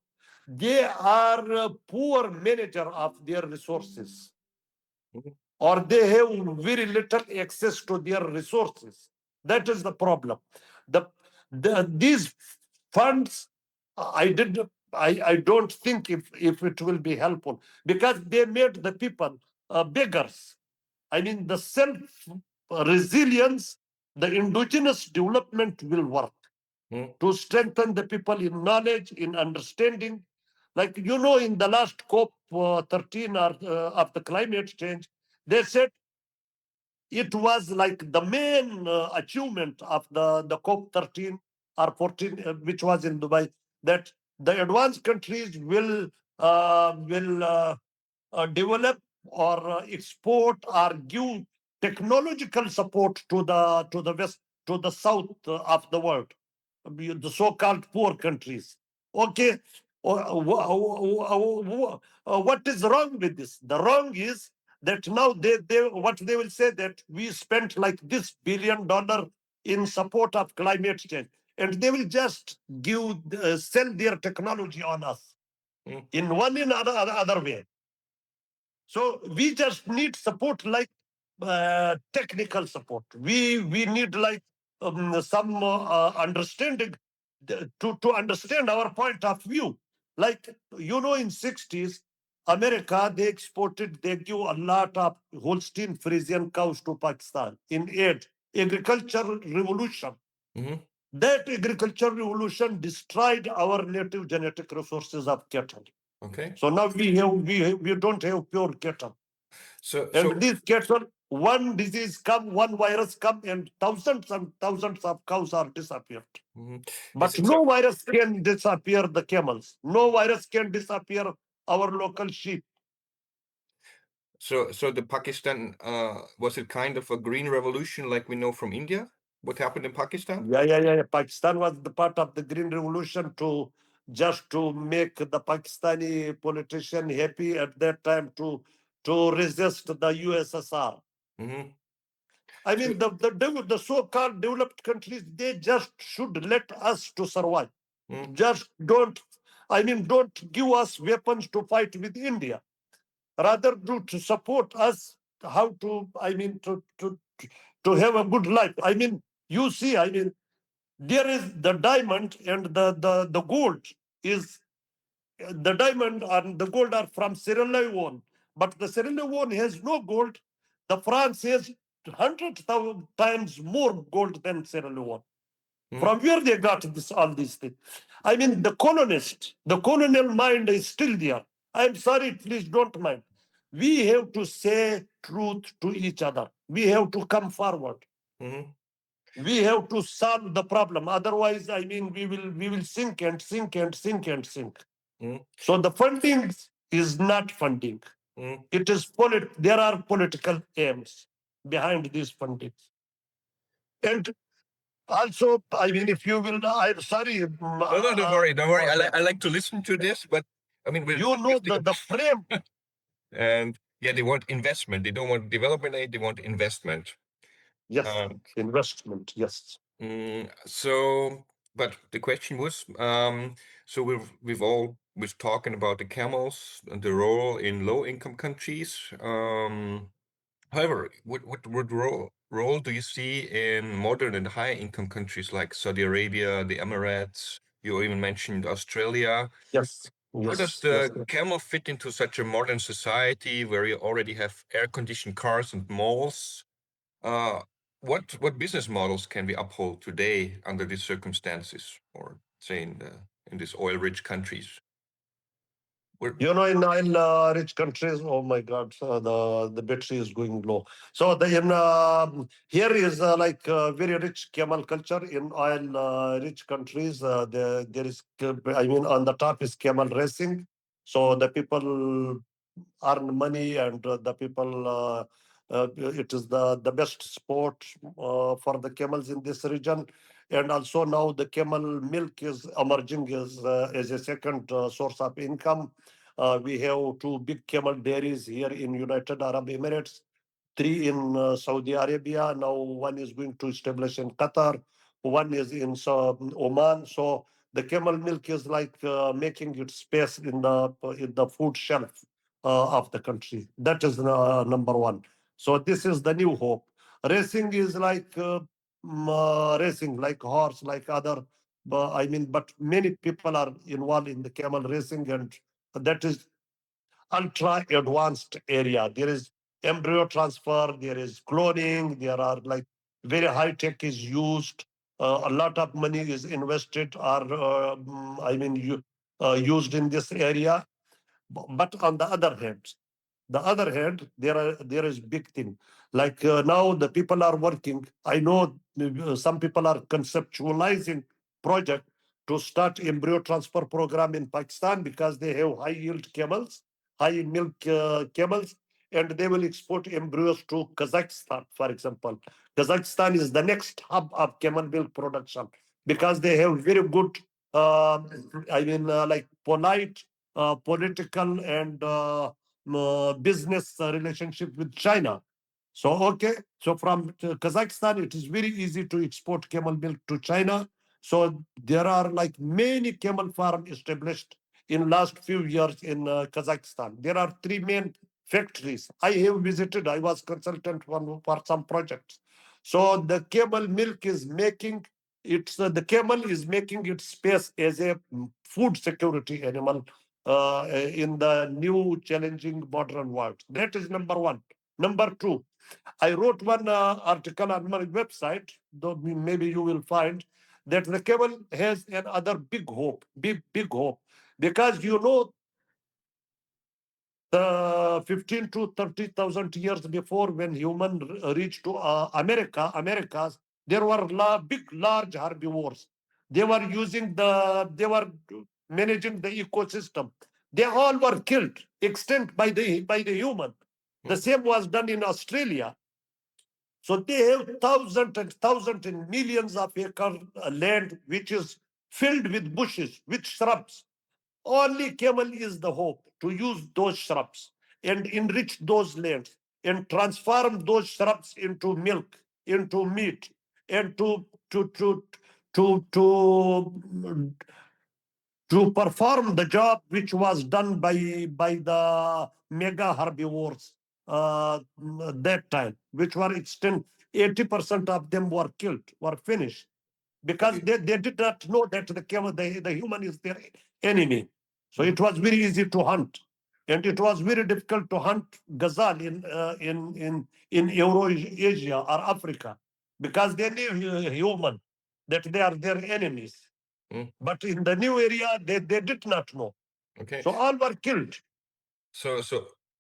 Speaker 2: They are poor manager of their resources,
Speaker 3: Hmm.
Speaker 2: or they have very little access to their resources. That is the problem. These funds, I don't think if it will be helpful, because they made the people beggars. I mean, the self resilience, the indigenous development will work
Speaker 3: Hmm.
Speaker 2: to strengthen the people in knowledge, in understanding. Like, in the last COP 13 of the climate change, they said it was like the main achievement of the COP 13 or 14, which was in Dubai, that the advanced countries will develop or export or give technological support to the west, to the south of the world, the so-called poor countries. Okay, what is wrong with this? The wrong is that now they will say that we spent like this $1 billion in support of climate change, and they will just give sell their technology on us in one in other way. So we just need support like technical support. We need like some understanding to understand our point of view. Like in 60s, America they give a lot of Holstein Friesian cows to Pakistan in aid agricultural revolution.
Speaker 3: Mhm.
Speaker 2: That agricultural revolution destroyed our native genetic resources of cattle.
Speaker 3: Okay.
Speaker 2: So now we don't have pure cattle.
Speaker 3: So
Speaker 2: And these cattle, one disease come, one virus come, and thousands of cows are disappeared.
Speaker 3: mhm.
Speaker 2: But
Speaker 3: Is it
Speaker 2: no virus can disappear the camels. No virus can disappear our local sheep.
Speaker 3: so the Pakistan was it kind of a green revolution like we know from India? What happened in Pakistan?
Speaker 2: Yeah. Pakistan was the part of the Green Revolution just to make the Pakistani politician happy at that time to resist the USSR.
Speaker 3: Mm-hmm.
Speaker 2: I mean, the so-called developed countries, they just should let us to survive.
Speaker 3: Mm.
Speaker 2: Just don't give us weapons to fight with India. Rather, to support us how to, to have a good life. You see, there is the diamond and the gold is the diamond and the gold are from Sierra Leone, but the Sierra Leone has no gold. The France has 100,000 times more gold than Sierra Leone. From where they got all these things? The colonial mind is still there. I'm sorry, please don't mind. We have to say truth to each other. We have to come forward.
Speaker 3: Mm-hmm.
Speaker 2: We have to solve the problem. Otherwise, we will sink and sink and sink and sink.
Speaker 3: Mm.
Speaker 2: So the funding is not funding.
Speaker 3: Mm.
Speaker 2: It is there are political aims behind these fundings. And also, if you will, I'm sorry.
Speaker 3: No, don't worry, don't worry. I like to listen to this, but we're
Speaker 2: the frame.
Speaker 3: and yeah, they want investment. They don't want development aid. They want investment.
Speaker 2: Yes, investment. Yes.
Speaker 3: So, but the question was, so we've talking about the camels and the role in low income countries. However, what role do you see in modern and high income countries like Saudi Arabia, the Emirates? You even mentioned Australia.
Speaker 2: Yes.
Speaker 3: How does the camel fit into such a modern society where you already have air-conditioned cars and malls? What business models can we uphold today under these circumstances, or say in these oil-rich countries?
Speaker 2: In oil-rich countries, oh my God, the battery is going low. So here is like very rich camel culture in oil-rich countries. There is, on the top is camel racing. So the people earn money, and the people. It is the best sport for the camels in this region, and also now the camel milk is emerging as a second source of income. We have two big camel dairies here in United Arab Emirates, three in Saudi Arabia. Now one is going to establish in Qatar, one is in Oman. So the camel milk is like making its space in the food shelf of the country. That is number one. So this is the new hope. Racing is like racing, like horse, like other. But many people are involved in the camel racing, and that is ultra advanced area. There is embryo transfer, there is cloning, there are like very high tech is used. A lot of money is invested or used in this area. But on the other hand, there is big thing. Like now the people are working. I know some people are conceptualizing project to start embryo transfer program in Pakistan because they have high yield camels, high milk camels, and they will export embryos to Kazakhstan, for example. Kazakhstan is the next hub of camel milk production because they have very good, like polite, political and business relationship with China. So, okay. So from Kazakhstan, it is very easy to export camel milk to China. So there are like many camel farms established in last few years in Kazakhstan. There are three main factories. I have visited. I was consultant for some projects. So the camel milk is making the camel is making its space as a food security animal in the new challenging modern world. That is number one. Number two, I wrote one article on my website, though maybe you will find that the camel has another big hope, big hope, because the 15 to 30,000 years before when human reached to Americas, there were big, large herbivores. They were they were managing the ecosystem. They all were killed, extinct by the human. The same was done in Australia. So they have thousands and millions of acres land which is filled with bushes, with shrubs. Only camel is the hope to use those shrubs and enrich those lands and transform those shrubs into milk, into meat, and to to perform the job which was done by the mega herbivores that time, which were extinct. 80% of them were killed, were finished, because they did not know that the human is their enemy. So it was very easy to hunt. And it was very difficult to hunt gazelle in Eurasia or Africa because they knew human, that they are their enemies. But in the new area, they did not know.
Speaker 3: Okay.
Speaker 2: So all were killed.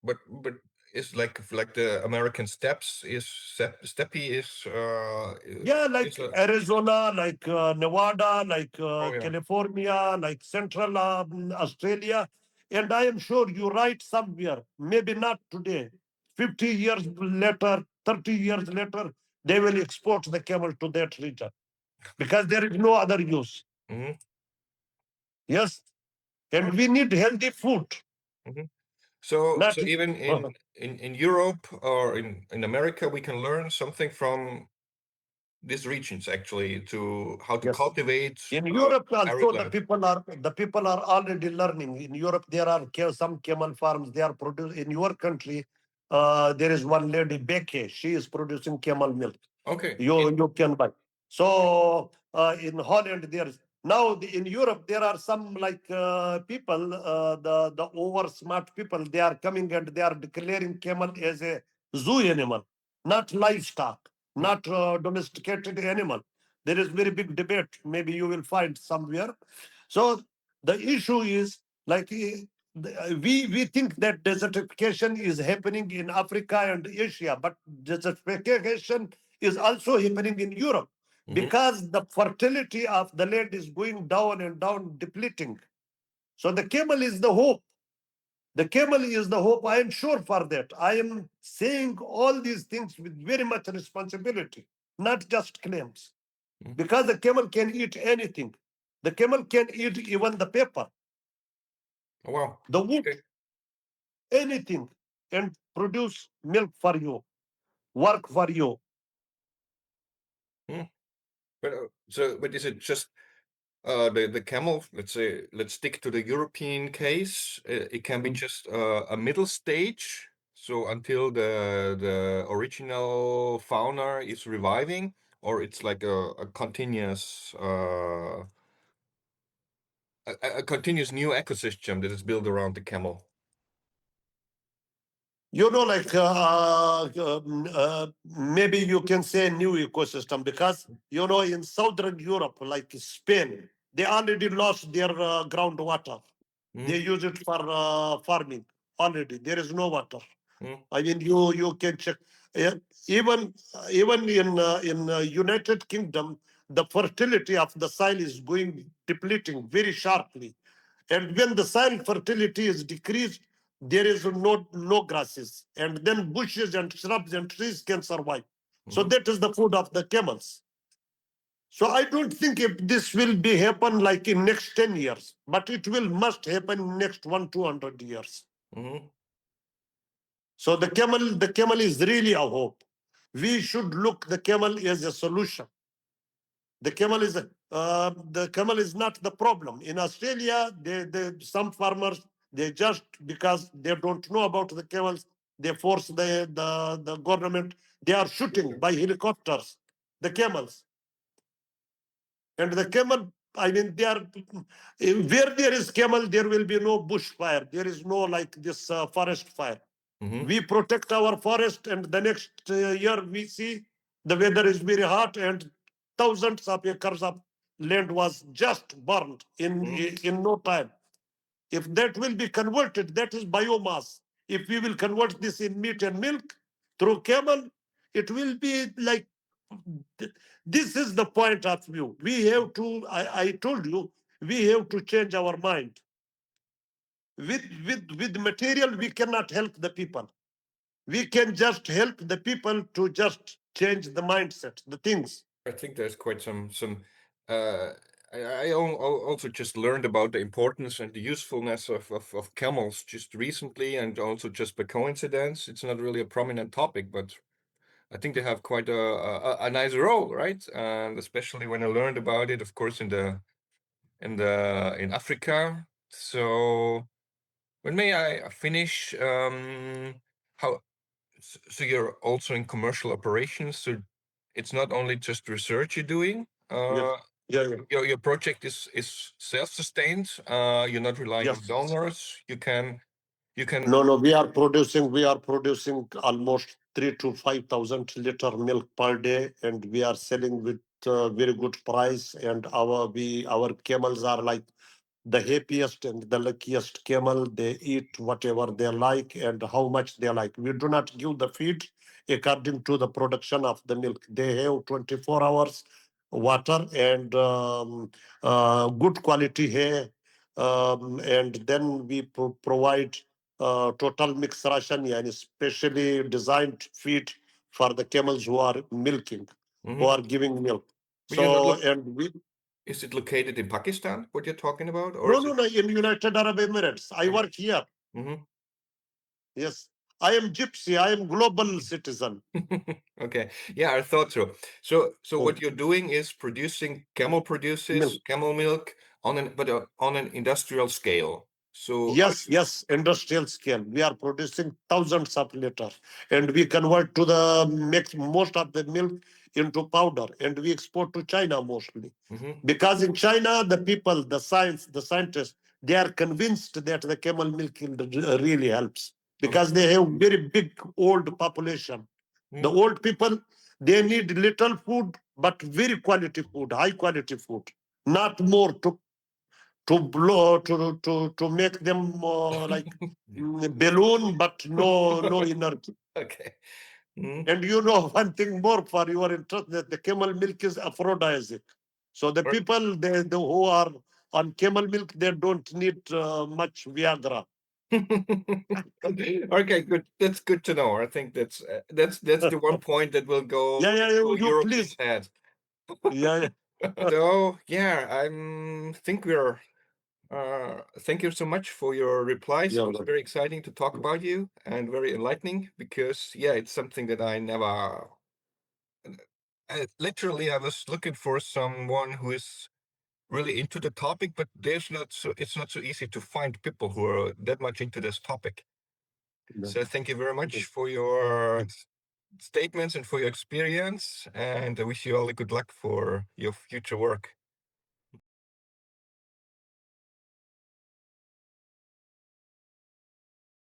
Speaker 3: But it's like the American steppes is steppe is
Speaker 2: Yeah, like Arizona, like Nevada, like
Speaker 3: yeah.
Speaker 2: California, like Central Australia. And I am sure you write somewhere, maybe not today, 50 years later, 30 years later, they will export the camel to that region because there is no other use. Yes. And we need healthy food.
Speaker 3: So
Speaker 2: Not
Speaker 3: even in Europe or in America, we can learn something from these regions actually to how to
Speaker 2: Yes.
Speaker 3: cultivate
Speaker 2: In Europe also
Speaker 3: arid
Speaker 2: the
Speaker 3: land.
Speaker 2: people are already learning. In Europe there are some camel farms. They are producing. In your country, there is one lady Becky. She is producing camel milk.
Speaker 3: Okay.
Speaker 2: You can buy. So in Holland there's now in Europe there are some like people, the over smart people. They are coming and they are declaring camel as a zoo animal, not livestock, not domesticated animal. There is very big debate. Maybe you will find somewhere. So the issue is like we think that desertification is happening in Africa and Asia, but desertification is also happening in Europe because the fertility of the land is going down and down, depleting. So the camel is the hope. The camel is the hope. I am sure for that. I am saying all these things with very much responsibility, not just claims. Because the camel can eat anything. The camel can eat even the paper.
Speaker 3: Oh, wow.
Speaker 2: The wood, anything, and produce milk for you, work for you.
Speaker 3: But is it just the camel? Let's say let's stick to the European case. It can be just a middle stage. So until the original fauna is reviving, or it's like a continuous a continuous new ecosystem that is built around the camel.
Speaker 2: Like maybe you can say new ecosystem because in Southern Europe, like Spain, they already lost their groundwater. They use it for farming already. There is no water. I mean, you can check. Yeah, even in United Kingdom, the fertility of the soil is going depleting very sharply. And when the soil fertility is decreased, there is no grasses. And then bushes and shrubs and trees can survive. So that is the food of the camels. So I don't think if this will be happen like in next 10 years, but it will must happen in next 200 years. So the camel is really a hope. We should look the camel as a solution. The camel is not the problem. In Australia, some farmers, they just because they don't know about the camels, they force the government. They are shooting by helicopters the camels. And the camel, I mean, they are where there is camel, there will be no bushfire. There is no like this forest fire. We protect our forest, and the next year we see the weather is very hot, and thousands of acres of land was just burned in no time. If that will be converted, that is biomass. If we will convert this in meat and milk through camel, it will be like this is the point of view. We have to, I told you, we have to change our mind. With material, we cannot help the people. We can just help the people to just change the mindset, the things.
Speaker 3: I think there's quite some. I also just learned about the importance and the usefulness of camels just recently, and also just by coincidence. It's not really a prominent topic, but I think they have quite a nice role, right? And especially when I learned about it, of course, in Africa. So when may I finish? How? So you're also in commercial operations. So it's not only just research you're doing.
Speaker 2: Yeah. Yeah.
Speaker 3: Your project is self-sustained. You're not relying on
Speaker 2: Yes.
Speaker 3: donors. You can.
Speaker 2: No. We are producing almost 3 to 5,000 liter milk per day, and we are selling with very good price. And our camels are like the happiest and the luckiest camel. They eat whatever they like and how much they like. We do not give the feed according to the production of the milk. They have 24 hours water and good quality hay. And then we provide total mix ration, and specially designed feed for the camels who are milking, who are giving milk.
Speaker 3: But you're not
Speaker 2: So, and we
Speaker 3: Is it located in Pakistan? What you're talking about, or
Speaker 2: no, in United Arab Emirates. I work here. Yes, I am gypsy. I am global citizen.
Speaker 3: Okay, yeah, I thought so. So what you're doing is producing camel produces camel milk on an industrial scale. So
Speaker 2: yes, industrial scale. We are producing thousands of liters, and we convert to the mix most of the milk into powder, and we export to China mostly. Because in China, the people, the scientists, they are convinced that the camel milk really helps because they have very big old population. The old people, they need little food, but very quality food, high quality food, not more to blow to make them like balloon, but no energy.
Speaker 3: Okay.
Speaker 2: And you know one thing more for your interest, that the camel milk is aphrodisiac. So the people who are on camel milk, they don't need much Viagra.
Speaker 3: Okay, good. That's good to know. I think that's the one point that will go
Speaker 2: Yeah,
Speaker 3: to
Speaker 2: you
Speaker 3: Europe's
Speaker 2: please.
Speaker 3: head.
Speaker 2: Yeah.
Speaker 3: So yeah, think we're thank you so much for your replies. It was very exciting to talk about you and very enlightening because yeah, it's something that I never literally I was looking for someone who is really into the topic, but it's not so easy to find people who are that much into this topic. So thank you very much for your statements and for your experience, and I wish you all the good luck for your future work.